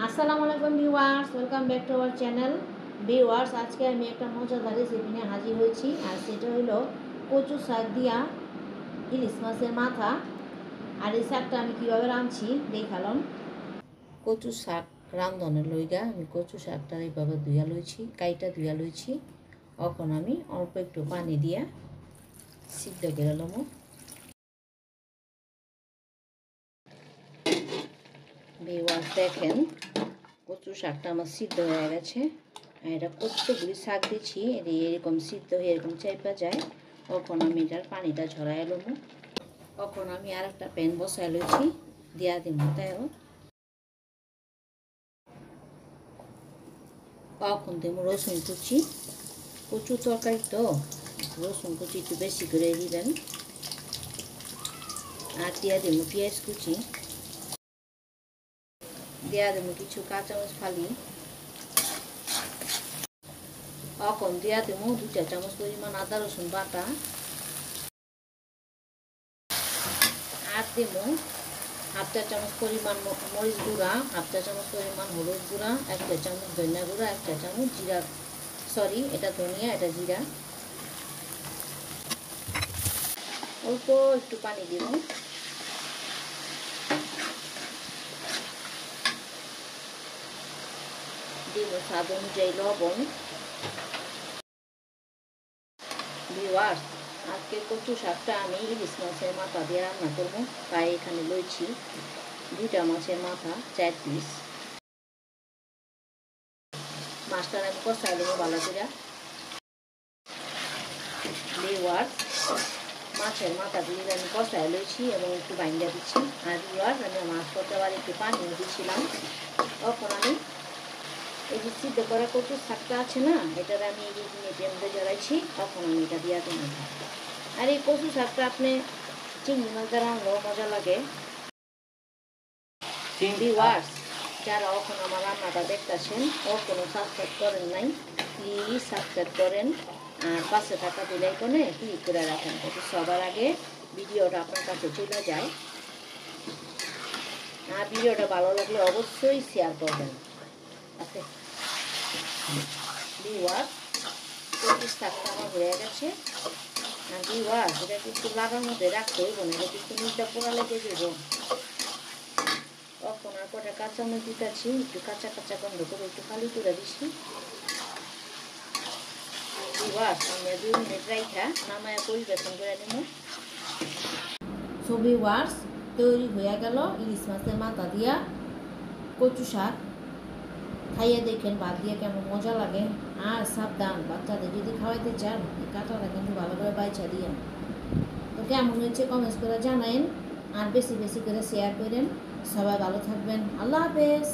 আসসালামু আলাইকুম viewers, welcome back to our channel. Viewers, আজকে আমি একটা মজাদার রেসিপি নিয়ে হাজির হয়েছি, আর সেটা হলো কচু শাক দিয়া ইলিশ মাছের মাথা। আর এই শাকটা আমি কীভাবে রাঁধছি দেখালাম। কচু শাক রাঁধনের লইগা আমি কচু শাকটা এইভাবে ধুয়া লইছি, কাইটা ধুয়া লইছি। এখন আমি অল্প একটু পানি দিয়া সিদ্ধ করে লম। ভিউয়ার্স দেখেন, কচু শাকটা আমার সিদ্ধ হয়ে গেছে। আর এটা কতগুলি শাক দিচ্ছি, এরকম সিদ্ধ হয়ে এরকম চাইপা যায়। তখন আমি এটার পানিটা ঝরাই এলাম। তখন আমি আর একটা প্যান বসাই লইছি, দিয়া দিব তেল। কখন দেবো রসুন কুচি, কচু তরকারি তো রসুন কুচি একটু বেশি করে দিবেন। আর দিয়া দেব পেঁয়াজ কুচি, দিয়া দেব কিছু কাঁচামরিচ ফালি। এখন দিয়া দেবো 2 চামচ পরিমাণ আদা রসুন বাটা। আর দেবো 1/2 চামচ পরিমাণ মরিচ গুঁড়া, 1/2 চামচ পরিমাণ হলুদ গুঁড়া, 1 চামচ ধনিয়া গুঁড়া, 1 চামচ জিরা, সরি এটা ধনিয়া এটা জিরা। অল্প একটু পানি দেব। দেব স্বাদ অনুযায়ী লবণ। ভিউয়ার্স, আজকে কচু শাকটা আমি ইলিশ মাছের মাথা দিয়ে রান্না করবো। তাই এখানে লইছি 2টা মাছের মাথা, 4 পিস। মাছটা আমি কষাই দেবো ভালো করে। ভিউয়ার্স, মাছের মাথা দিয়ে আমি কষাই লইছি এবং একটু বাইন্দা দিচ্ছি। আর ভিউয়ার্স, আমি মাছ করতে আবার একটু পানিও দিচ্ছিলাম। তখন আমি এই যে সিদ্ধ করা কচুর শাকটা আছে না, এটার আমি এই যে মিডিয়ামে জড়াইছি। তখন আমি এটা দিয়ে দেবো। আর এই কচু শাকটা আপনি চিংড়ি মাছ দ্বারা রান্নাও মজা লাগে। ভিউয়ার্স, যারা এখন আমার রান্নাটা দেখতেছেন কোনো সাবস্ক্রাইব করেন নাই, প্লিজ সাবস্ক্রাইব করেন। আর পাশে থাকা বেল আইকনে ক্লিক করে রাখেন, যাতে সবার আগে ভিডিওটা আপনার কাছে চলে যায়। আর ভিডিওটা ভালো লাগলে অবশ্যই শেয়ার করবেন। আচ্ছা ভিউয়ার্স, কচু শাকটা আমার হয়ে গেছে। আর ভিউয়ার্স, এটা কিন্তু লাগার মধ্যে রাখতে হইব না, এটা কিন্তু নিচটা পোড়া লেগে যাব। তখন আর কটা কাঁচামরিচ দিতেছি, একটু কাঁচা কাঁচা গন্ধ করে একটু খালি করে দিচ্ছি। ভিউয়ার্স, আমরা 2 মিনিট রাইখা নামায়া পরিবেশন করে নেব। সো ভিউয়ার্স, তৈরি হয়ে গেল ইলিশ মাছের মাথা দিয়া কচু শাক। খাইয়ে দেখেন ভাত দিয়ে কেমন মজা লাগে। আর সাবধান, বাচ্চাদের যদি খাওয়াইতে চান এই কাঁটাটা কিন্তু ভালো করে বাইচা দিয়েন। তো কেমন হয়েছে কমেন্টস করে জানাইন, আর বেশি বেশি করে শেয়ার করেন। সবাই ভালো থাকবেন। আল্লাহ হাফেজ।